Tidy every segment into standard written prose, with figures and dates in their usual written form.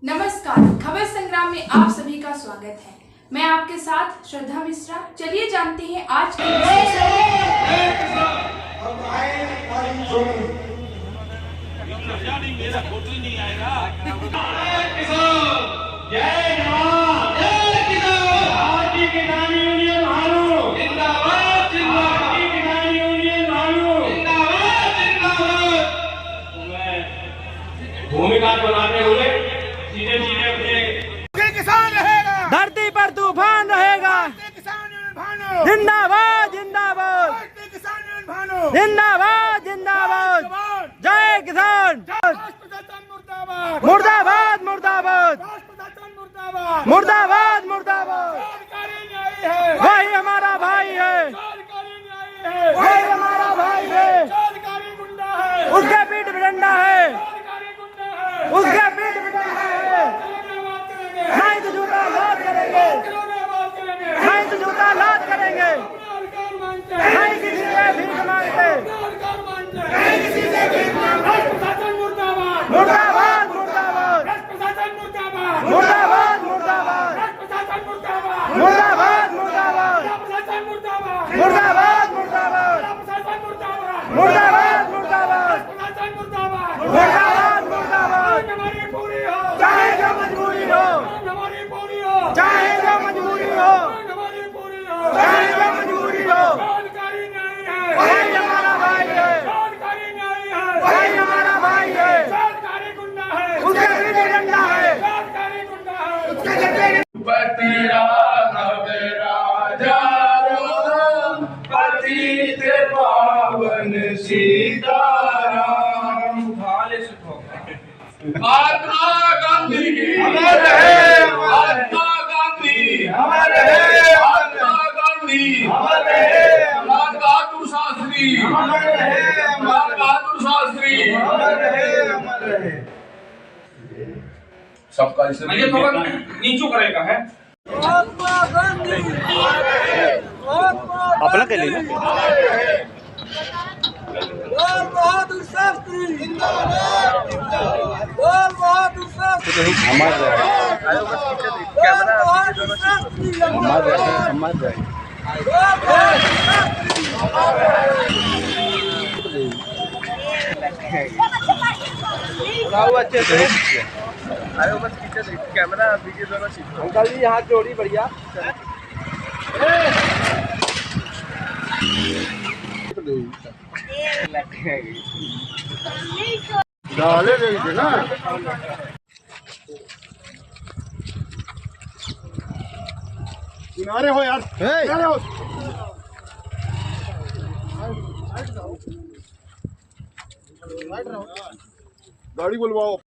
नमस्कार, खबर संग्राम में आप सभी का स्वागत है। मैं आपके साथ श्रद्धा मिश्रा। चलिए जानते हैं आज की भूमिका बनाते हुए सीधे सीधे अपने किसान रहेगा, धरती पर तूफान रहेगा। किसान यूनियन भानो, जिंदाबाद जिंदाबाद किसान यूनियन भानो, जिंदाबाद जिंदाबाद। जय किसान। राष्ट्रप्रजातंत्र मुर्दाबाद, मुर्दाबाद मुर्दाबाद राष्ट्रप्रजातंत्र मुर्दाबाद, मुर्दाबाद मुर्दाबाद। सरकारी न्याय है, वही हमारा भाई है, सरकारी न्याय है, वही हमारा भाई है। सरकारी गुंडा है, उसके पीठ पे डंडा है, सरकारी गुंडा है, उसके पीठ पे डंडा है। बात करेंगे, नहीं तो जूता लाद करेंगे, बात करेंगे, नहीं तो जूता लाद करेंगे। सरकार मांगते हैं, नहीं किसी से भीख मांगते। सरकार मांगते हैं, किसी से भीख मांगते। राष्ट्रप्रजातंत्र मुर्दाबाद, मुर्दाबाद मुर्दाबाद राष्ट्रप्रजातंत्र मुर्दाबाद, मुर्दाबाद मुर्दाबाद राष्ट्रप्रजातंत्र मुर्दाबाद, मुर्दाबाद मुर्दाबाद राष्ट्रप्रजातंत्र मुर्दाबाद, मुर्दाबाद मुर्दाबाद राष्ट्रप्रजातंत्र मुर्दाबाद, मुर्दाबाद मुर्दाबाद राष्ट्रप्रजातंत्र मुर्दाबाद। मुर्दाबाद मुर्दाबाद। हमारी पूरी हो, चाहे जो मजबूरी हो, हमारी पूरी हो, चाहे जो मजबूरी हो, हमारी पूरी हो, चाहे जो मजबूरी हो। सरकारी न्याय है, वही हमारा भाई है, सरकारी न्याय है, वही हमारा भाई है। सरकारी गुंडा है, उसके पीठ पे डंडा है, सरकारी गुंडा है, उसके जैसे पतित पावन सीताराम। महात्मा गांधी अमर है, महात्मा गांधी अमर है, महात्मा गांधी अमर है, लाल बहादुर शास्त्री अमर है, लाल बहादुर शास्त्री अमर है, अमर है। सबका इसे ये तो नीचू करेगा है। अपना के लिए बहादुर शास्त्री जिंदाबाद, बहादुर शास्त्री, बहादुर शास्त्री, अच्छे से अरे बस पीछे कैमरा वीडियो दोनों सीखो। अंकल जी हाथ जोड़ी बढ़िया। डाले देंगे ना किनारे हो यार, किनारे हो। गाड़ी बुलवाओ।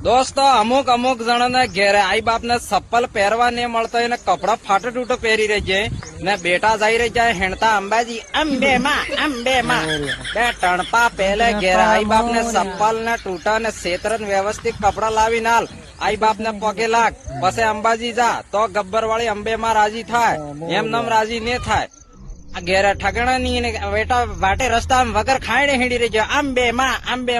દોસ્તો અમુક અમુક જણોને ઘેરે આઈ બાપને ચપ્પલ પહેરવા નહીં મળતો એને કપડા ફાટો તૂટો પહેરી રહી જાય ને બેટા જઈ રહી જાય હેણતા અંબાજી અંબે માં બે ટણપા પહેલે ઘેરે આઈ બાપને ચપ્પલ ને તૂટા ને છેતરન વ્યવસ્થિત કપડા લાવી નાલ આઈ બાપને પગે લાગ પછી અંબાજી જા તો ગબ્બર વાળી અંબે માં રાજી થાય એમ નમ રાજી ને થાય ઘેરે ઠગણા ની બેટા વાટે રસ્તા વગર ખાઈને હેડી રહી જાય અંબે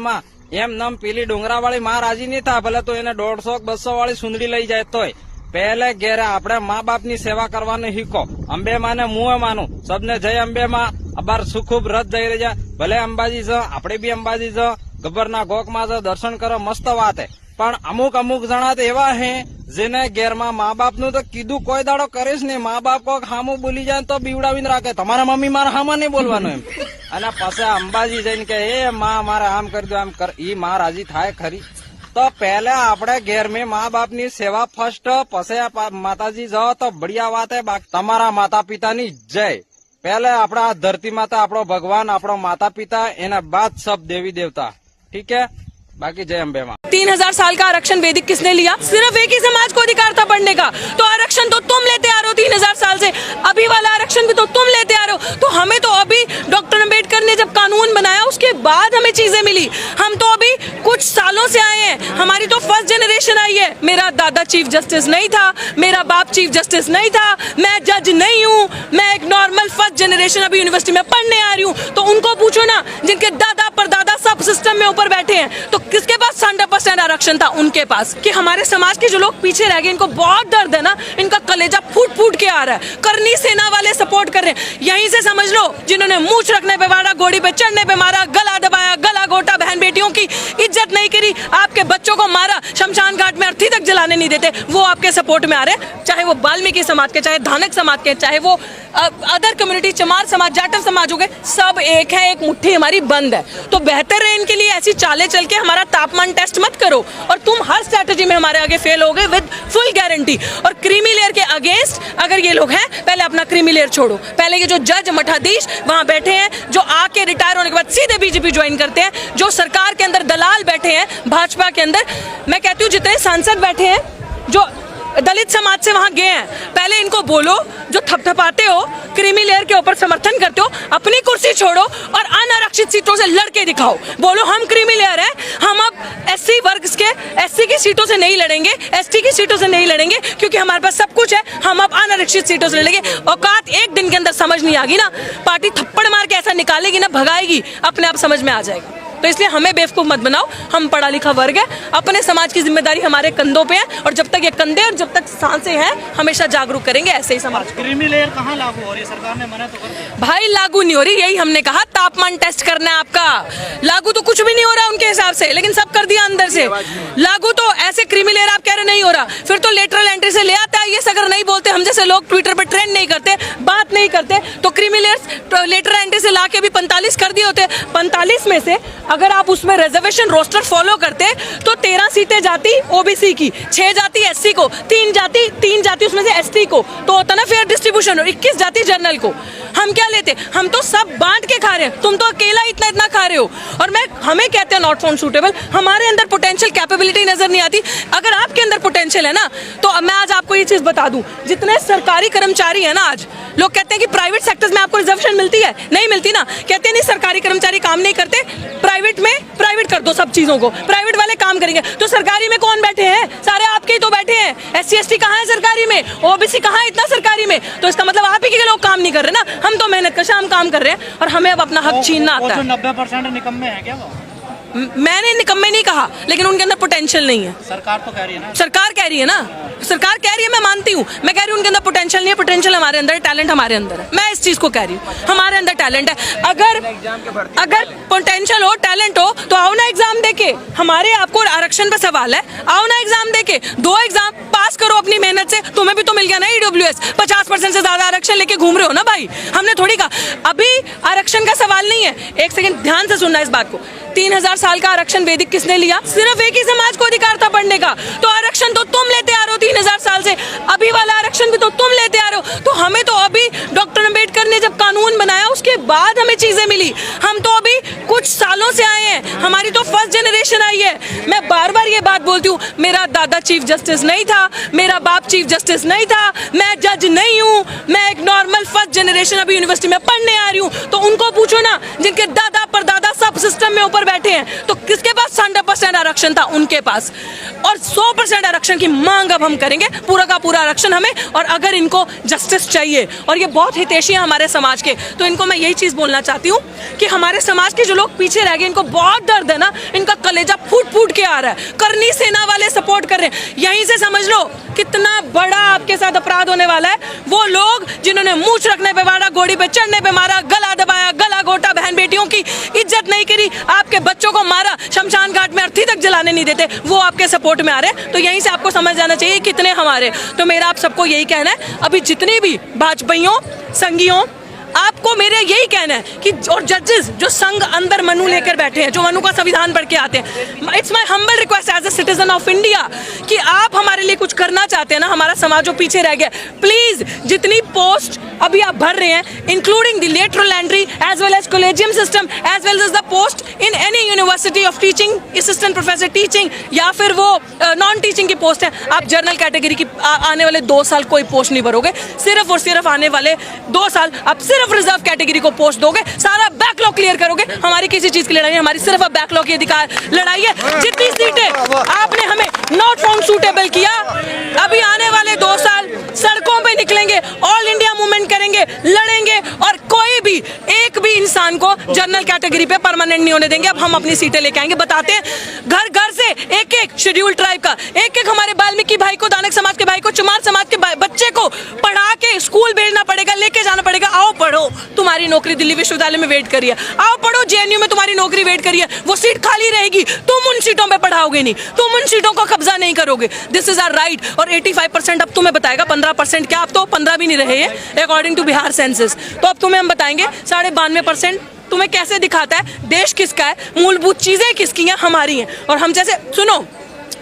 માં એમ નમ પેલી ડુંગરા વાળી માં રાજી નહીં થાય ભલે તો એને 150-200 વાળી સુંદડી લઈ જાય તોય પહેલે ઘેરે આપણે મા બાપ ની સેવા કરવાનું શીખો અંબે માને મુએ માનું સબને જય અંબે માં અબાર સુખુબ રથ જઈ રહ્યા ભલે અંબાજી જ આપણે બી અંબાજી જ ગબ્બરના ગોક માં દર્શન કરો મસ્ત વાત હે પણ અમુક અમુક જણા તો એવા હે જેને ઘેરમાં મા બાપ નું તો કીધું કોઈ દાડો કરીશ ને મા બાપ કોક હામું બોલી જાય તો બીવડાવીને રાખે તમારા મમ્મી મારા હામા નહીં બોલવાનું એમ અને પછી અંબાજી જઈને કે એ માં મારે આમ કરી દો આમ કર ઈ માં રાજી થાય ખરી તો પહેલે આપણે ઘેર में મા બાપ ની સેવા ફર્સ્ટ પછી માતાજી જાઓ તો બઢિયા વાત હે તમારા માતા પિતાની જય પહેલે આપણા ધરતી માતા આપણો ભગવાન આપણો માતા પિતા એના બાદ सब देवी देवता ठीक है बाकी जय अम्बे मां। 3000 साल का आरक्षण वैदिक किसने लिया? सिर्फ एक ही समाज को अधिकार था पढ़ने का। तो आरक्षण तो तुम लेते आ रहे हो 3000 साल से, अभी वाला आरक्षण भी तो तुम लेते आ रहे हो। तो हमें तो अभी डॉक्टर अम्बेडकर ने जब कानून बनाया उसके बाद हमें चीजें मिली। हम तो अभी कुछ सालों से आए हैं, हमारी तो फर्स्ट जनरेशन आई है। मेरा दादा चीफ जस्टिस नहीं था, मेरा बाप चीफ जस्टिस नहीं था, मैं जज नहीं हूँ, मैं एक नॉर्मल फर्स्ट जनरेशन अभी यूनिवर्सिटी में पढ़ने आ रही हूँ। तो उनको पूछो ना, जिनके दादा परदादा सब सिस्टम में ऊपर बैठे हैं, तो किसके पास 100% आरक्षण था? उनके पास। कि हमारे समाज के जो लोग पीछे रह गए, इनको बहुत दर्द है ना, इनका कलेजा फूट फूट के आ रहा है। करनी सेना वाले सपोर्ट कर रहे हैं, यहीं से समझ लो, जिन्होंने मूंछ रखने पे मारा, घोड़ी पे चढ़ने पे मारा, गला दबाया, गला घोटा, बहन बेटियों की इज्जत नहीं करी, आपके बच्चों को मारा, शमशान घाट में अर्थी तक जलाने नहीं देते, वो आपके सपोर्ट में आ रहे हैं। चाहे वो वाल्मीकि समाज के, चाहे धानक समाज के, चाहे वो अदर कम्युनिटी, चमार समाज, जाटव समाज हो गए, सब एक है, एक मुट्ठी हमारी बंद है। तो बेहतर है इनके लिए ऐसी चालें चल के हमारा तापमान टेस्ट मत करो, और तुम हर स्ट्रैटेजी में हमारे आगे फेल हो गए विद फुल गारंटी। और क्रीमी लेयर के अगेंस्ट अगर ये लोग हैं, पहले अपना क्रीमी लेयर छोड़ो। पहले ये जो जज मठाधीश वहां बैठे हैं, जो आके रिटायर होने के बाद सीधे बीजेपी ज्वाइन करते हैं, जो सरकार के अंदर दलाल बैठे हैं भाजपा के अंदर, मैं कहती हूँ जितने सांसद बैठे हैं जो दलित समाज से वहां गए हैं, पहले इनको बोलो, जो थपथपाते हो, क्रीमी लेयर के ऊपर समर्थन करते हो, अपनी कुर्सी छोड़ो और अनारक्षित सीटों से लड़के दिखाओ। बोलो हम क्रीमी लेयर है, हम अब एससी वर्ग के, एससी की सीटों से नहीं लड़ेंगे, एसटी की सीटों से नहीं लड़ेंगे, क्योंकि हमारे पास सब कुछ है, हम अब अनारक्षित सीटों से लड़ेंगे। औकात एक दिन के अंदर समझ नहीं आगी ना, पार्टी थप्पड़ मार के ऐसा निकालेगी ना, भगाएगी, अपने आप समझ में आ जाएगा। तो इसलिए हमें बेवकूफ मत बनाओ, हम पढ़ा लिखा वर्ग है, अपने समाज की जिम्मेदारी हमारे कंधों पे है, और जब तक ये कंधे और जब तक सांसें हैं, हमेशा जागरूक करेंगे ऐसे ही समाज को। क्रीमी लेयर कहाँ लागू हो रही है? सरकार ने मना तो कर दिया। भाई लागू नहीं हो रही, यही हमने कहा, तापमान टेस्ट करना है आपका। लागू तो कुछ भी नहीं हो रहा उनके हिसाब से, लेकिन सब कर दिया अंदर से। लागू तो ऐसे क्रीमी लेयर आप कह रहे नहीं हो रहा, फिर तो लेटरल एंट्री से ले आता है। ये अगर नहीं बोलते, हम जैसे लोग ट्विटर पर ट्रेंड नहीं करते, बात नहीं करते, तो क्रीमी लेयर लेटरल एंट्री से ला के भी 45 कर दिए होते। 45 में से अगर आप उसमें रिजर्वेशन रोस्टर फॉलो करते तो 13 सीटें जाती ओबीसी की, 6 जाती एससी को, 3 जाती उसमें से एसटी को, तो होता ना फेयर डिस्ट्रीब्यूशन, और 21 जाती जनरल को। हम क्या लेते? हम तो सब बांट के खा रहे हैं, तुम तो अकेला इतना इतना खा रहे हो। और हमें कहते हैं नॉट फाउंड सूटेबल, हमारे अंदर पोटेंशियल कैपेबिलिटी नजर नहीं आती। अगर आपके अंदर पोटेंशियल है ना, तो मैं आज आपको ये चीज बता दूं, जितने सरकारी कर्मचारी है ना, आज लोग कहते हैं कि प्राइवेट सेक्टर्स में आपको रिजर्वेशन मिलती है, नहीं मिलती ना। कहते हैं नहीं सरकारी कर्मचारी काम नहीं करते, प्राइवेट में प्राइवेट कर दो सब चीजों को, प्राइवेट वाले काम करेंगे। तो सरकारी में कौन बैठे हैं? सारे आपके ही तो बैठे हैं। एससी एसटी कहाँ है सरकारी में? ओबीसी कहाँ है इतना सरकारी में? तो इसका मतलब आप ही के लोग काम नहीं कर रहे ना, हम तो मेहनत कश, हम काम कर रहे हैं, और हमें अब अपना हक छीनना आता है। 90% निकम्मे हैं क्या वो? मैंने निकम्मे नहीं कहा, लेकिन उनके अंदर पोटेंशियल नहीं है। सरकार तो कह रही है ना, सरकार कह रही है ना, सरकार कह रही है, मैं मानती हूँ, मैं कह रही हूँ उनके अंदर पोटेंशियल नहीं है। पोटेंशियल हमारे अंदर है, टैलेंट हमारे अंदर है, मैं इस चीज को कह रही हूँ, हमारे अंदर टैलेंट है। अगर पोटेंशियल हो, टैलेंट हो, तो आओ ना एग्जाम देके। हमारे आपको आरक्षण पे सवाल है, आओ ना एग्जाम देके, 2 एग्जाम पास करो अपनी मेहनत से। तुम्हें भी तो मिल गया ना ईडब्ल्यूएस, 50% से ज्यादा आरक्षण लेके घूम रहे हो ना भाई, हमने थोड़ी कहा। अभी आरक्षण का सवाल नहीं है, एक सेकंड ध्यान से सुनना इस बात को। 3000 साल का आरक्षण वैदिक किसने लिया? सिर्फ एक ही समाज को अधिकार था पढ़ने का। तो आरक्षण तो तुम लेते आ रहे हो 3000 साल से, अभी वाला आरक्षण भी तो तुम लेते आ रहे हो। तो हमें तो अभी डॉक्टर अम्बेडकर ने जब कानून बनाया, उसके बाद हमें चीजें मिली। हम तो अभी कुछ सालों से आए हैं, हमारी तो फर्स्ट जनरेशन आई है। मैं बार बार ये बात बोलती हूँ, मेरा दादा चीफ जस्टिस नहीं था, मेरा बाप चीफ जस्टिस नहीं था, मैं जज नहीं हूँ, मैं एक नॉर्मल फर्स्ट जनरेशन अभी यूनिवर्सिटी में पढ़ने आ रही हूँ। तो उनको पूछो ना, जिनके दादा परदादा सब सिस्टम में ऊपर बैठे हैं, तो किसके पास 100% आरक्षण था? उनके पास। और 100% आरक्षण की मांग अब हम करेंगे, पूरा का पूरा आरक्षण हमें। और अगर इनको जस्टिस चाहिए, और ये बहुत हितैषी है हमारे समाज के, तो इनको मैं यही चीज बोलना चाहती हूँ कि हमारे समाज के जो लोग पीछे रह गए, इनको बहुत दर्द है ना, इनका कलेजा फूट फूट के आ रहा है। करनी सेना वाले सपोर्ट कर रहे हैं, यहीं से समझ लो कितना बड़ा आपके साथ अपराध होने वाला है। वो लोग जिन्होंने मूंछ रखने पे मारा, घोड़ी पे चढ़ने पे मारा, गला दबाया, गला घोटा, बहन बेटियों की इज्जत नहीं करी, आपके बच्चों को मारा, शमशान घाट में अर्थी तक जलाने नहीं देते, वो आपके सपोर्ट में आ रहे हैं। तो यहीं से आपको समझ जाना चाहिए कितने हमारे। तो मेरा आप सबको यही कहना है, अभी जितने भी भाजपाइयों, संघियों, आपको मेरे यही कहना है कि और जजेस जो संघ अंदर मनु लेकर बैठे हैं, जो मनु का संविधान पढ़ के आते हैं, it's my humble request as a citizen of India कि आप हमारे लिए कुछ करना चाहते हैं ना, हमारा समाज जो पीछे रह गया, प्लीज जितनी पोस्ट अभी आप भर रहे हैं, including the lateral entry as well as collegium system as well as the post in any university of teaching, assistant professor teaching, या फिर वो नॉन टीचिंग की पोस्ट है, आप जनरल कैटेगरी की आने वाले 2 साल कोई पोस्ट नहीं भरोगे। सिर्फ और सिर्फ आने वाले 2 साल आप सिर्फ सिर्फ रिजर्व कैटेगरी को पोस्ट दोगे, सारा बैकलॉग क्लियर करोगे, हमारी किसी चीज की लड़ाई नहीं, हमारी सिर्फ अब बैकलॉग की अधिकार लड़ाई है। जितनी सीटें आपने हमें नॉट फाउंड सूटेबल किया, अभी आने वाले 2 साल सड़कों पे निकलेंगे, ऑल इंडिया मूवमेंट करेंगे, लड़ेंगे और कोई भी एक भी इंसान को जनरल कैटेगरी पे परमानेंट नहीं होने देंगे। अब हम अपनी सीटें लेके आएंगे, बताते हैं घर घर से एक एक शेड्यूल ट्राइब का, एक एक हमारे वाल्मीकि भाई को, दानक समाज के भाई को, चमार समाज के बच्चे को पढ़ा के स्कूल भेजना पड़ेगा, लेके जाना पड़ेगा। आओ पढ़ो, तुम्हारी नौकरी दिल्ली विश्वविद्यालय में वेट करिए, आओ पढ़ो जेएनयू में तुम्हारी नौकरी वेट करिए, वो सीट खाली रहेगी, तुम उन सीटों पे पढ़ाओगे नहीं, तुम उन सीटों को कब्जा नहीं करोगे। This is our right. और 85% अब तुम्हें बताएगा, 15% क्या, अब तो 15 भी नहीं रहे हैं अकॉर्डिंग टू बिहार सेंसस। तो अब तुम्हें हम बताएंगे 92.5% तुम्हें कैसे दिखाता है देश किसका है, मूलभूत चीजें किसकी हैं, हमारी हैं। और हम जैसे सुनो,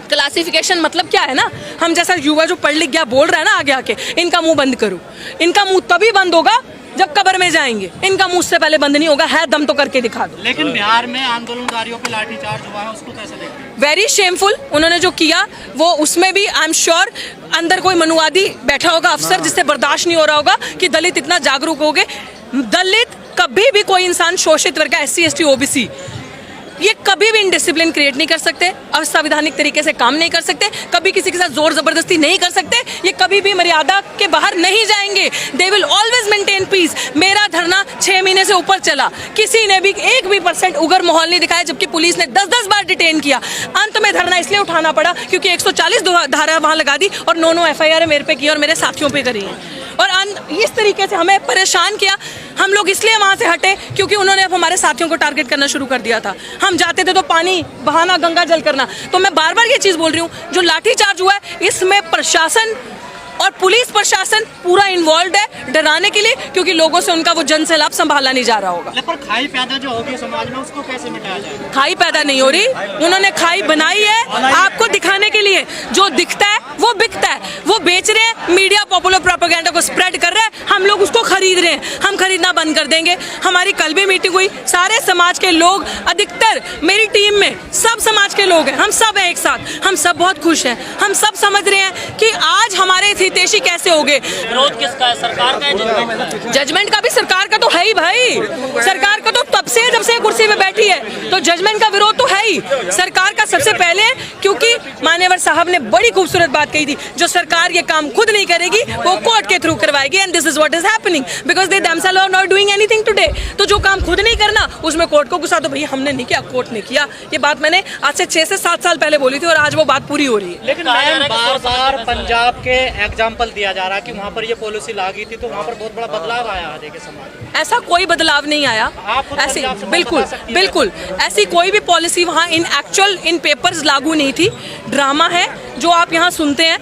क्लासिफिकेशन मतलब क्या है ना, हम जैसा युवा जो पढ़ लिख गया बोल रहा है ना आगे आके, इनका मुंह बंद करो, इनका मुंह तभी बंद होगा जब कब्र में जाएंगे, इनका मुंह से पहले बंद नहीं होगा, है दम तो करके दिखा दो। लेकिन बिहार में आंदोलनकारियों पे लाठीचार्ज हुआ है, उसको कैसे देखते हैं? Very shameful. उन्होंने जो किया वो, उसमें भी आई एम श्योर अंदर कोई मनुवादी बैठा होगा अफसर, जिससे बर्दाश्त नहीं हो रहा होगा कि दलित इतना जागरूक हो गए। दलित कभी भी कोई इंसान शोषित वर्ग का, SC ST OBC, ये कभी भी इंडिसिप्लिन क्रिएट नहीं कर सकते, असंवैधानिक तरीके से काम नहीं कर सकते, कभी किसी के साथ जोर जबरदस्ती नहीं कर सकते, ये कभी भी मर्यादा के बाहर नहीं जाएंगे। They will always maintain piece. मेरा धरना 6 महीने से ऊपर चला, किसी ने भी 1 भी % उग्र माहौल नहीं दिखाया, जबकि पुलिस ने 10-10 बार डिटेन किया। अंत में धरना इसलिए उठाना पड़ा क्योंकि 140 धारा वहां लगा दी और 9 FIR मेरे पे की और मेरे साथियों पे करी है। और इस तरीके से हमें परेशान किया। हम लोग इसलिए वहां से हटे क्योंकि उन्होंने अब हमारे साथियों को टारगेट करना शुरू कर दिया था। हम जाते थे तो पानी बहाना, गंगा जल करना। तो मैं बार बार ये चीज बोल रही हूँ, जो लाठीचार्ज हुआ है इसमें प्रशासन और पुलिस प्रशासन पूरा इन्वॉल्व है डराने के लिए, क्योंकि लोगों से उनका वो जन सैलाब संभाला नहीं जा रहा होगा। पर खाई पैदा जो होगी समाज में, उसको कैसे मिटाया जाए? खाई पैदा नहीं हो रही, उन्होंने खाई बनाई है आपको दिखाने के लिए। जो दिखता है वो बिकता है, वो बेच रहे हैं, मीडिया पॉपुलर प्रोपेगेंडा को स्प्रेड कर रहा है, हम लोग उसको खरीद रहे हैं। हम खरीदना बंद कर देंगे। हमारी कल भी मीटिंग हुई, सारे समाज के लोग, अधिकतर मेरी टीम में सब समाज के लोग हैं, हम सब हैं एक साथ, हम सब बहुत खुश हैं। हम सब समझ रहे हैं कि आज हमारे हितैषी कैसे हो गए। विरोध किसका है, सरकार का है, जजमेंट का? जजमेंट का भी सरकार का तो है ही भाई, सरकार का तो तब से जब से कुर्सी पे बैठी है, तो जजमेंट का विरोध तो है ही सरकार का सबसे पहले, क्योंकि मान्यवर साहब ने बड़ी खूबसूरत बात कही थी, जो सरकार ये काम खुद नहीं करेगी वो कोर्ट के थ्रू करवाएगी। And this is what is happening because they themselves are not doing anything today। तो जो काम खुद नहीं करना उसमें कोर्ट को गुस्सा, तो भैया हमने नहीं किया, कोर्ट ने किया। ये बात मैंने आज से 6 से 7 साल पहले बोली थी और आज वो बात पूरी हो रही है। लेकिन बार बार पंजाब के एग्जाम्पल दिया जा रहा है कि वहाँ पर ये पॉलिसी लागू थी तो वहाँ पर बहुत बड़ा बदलाव आया आधे के समाज में। ऐसा कोई बदलाव नहीं आया, ऐसी बिल्कुल ऐसी कोई भी पॉलिसी वहाँ इन पेपर्स लागू नहीं थी। ड्रामा है जो आप यहाँ सुनते हैं,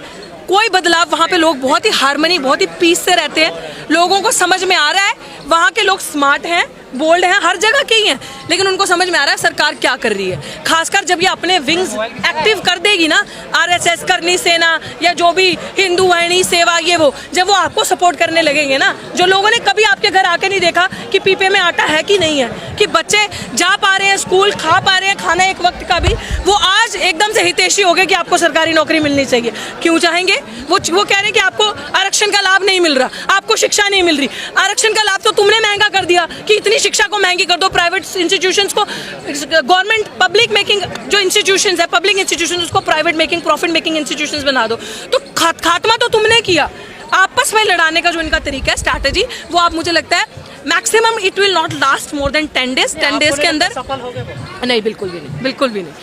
कोई बदलाव वहाँ पे लोग बहुत ही हार्मनी, बहुत ही पीस से रहते हैं। लोगों को समझ में आ रहा है, वहाँ के लोग स्मार्ट हैं, बोल्ड हैं, हर जगह के ही हैं, लेकिन उनको समझ में आ रहा है सरकार क्या कर रही है। खासकर जब ये अपने विंग्स एक्टिव कर देगी ना, RSS, करनी सेना या जो भी हिंदू वाहिनी सेवा, ये वो, जब वो आपको सपोर्ट करने लगेंगे ना, जो लोगों ने कभी आपके घर आके नहीं देखा कि पीपे में आटा है कि नहीं है, कि बच्चे जा पा रहे हैं स्कूल, खा पा रहे हैं खाना एक वक्त का भी, वो आज एकदम से हितैषी हो गए कि आपको सरकारी नौकरी मिलनी चाहिए। क्यों चाहेंगे? वो कह रहे हैं कि आपको आरक्षण का लाभ नहीं मिल रहा, आपको शिक्षा नहीं मिल रही। आरक्षण का लाभ तो तुमने महंगा कर दिया कि इतनी शिक्षा को महंगी कर दो, प्राइवेट इंस्टीट्यूशंस को, गवर्नमेंट पब्लिक मेकिंग जो इंस्टीट्यूशंस है, पब्लिक इंस्टीट्यूशंस उसको private making, profit making institutions बना दो। तो खात्मा तो तुमने किया। आपस में लड़ाने का जो इनका तरीका है, स्ट्रैटेजी, वो आप, मुझे लगता है maximum it will not last more than 10 days। 10 days के अंदर सफल हो गए? नहीं, बिल्कुल भी नहीं, बिल्कुल भी नहीं,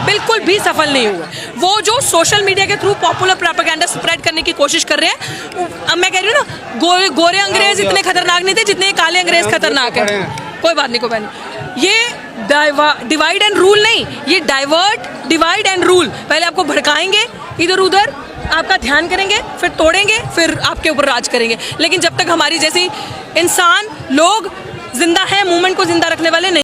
बिल्कुल भी सफल नहीं हुआ। वो जो सोशल मीडिया के थ्रू पॉपुलर प्रोपेगेंडा स्प्रेड करने की कोशिश कर रहे हैं, अब मैं कह रही हूँ ना, गोरे अंग्रेज इतने खतरनाक नहीं थे जितने काले अंग्रेज खतरनाक है। कोई बात नहीं, ये डिवाइड एंड रूल नहीं, ये डिवाइड एंड रूल। पहले आपको भड़काएंगे इधर उधर, आपका ध्यान करेंगे, फिर तोड़ेंगे, फिर आपके ऊपर राज करेंगे। लेकिन जब तक हमारी जैसी इंसान लोग जिंदा हैं, मूवमेंट को जिंदा रखने वाले नहीं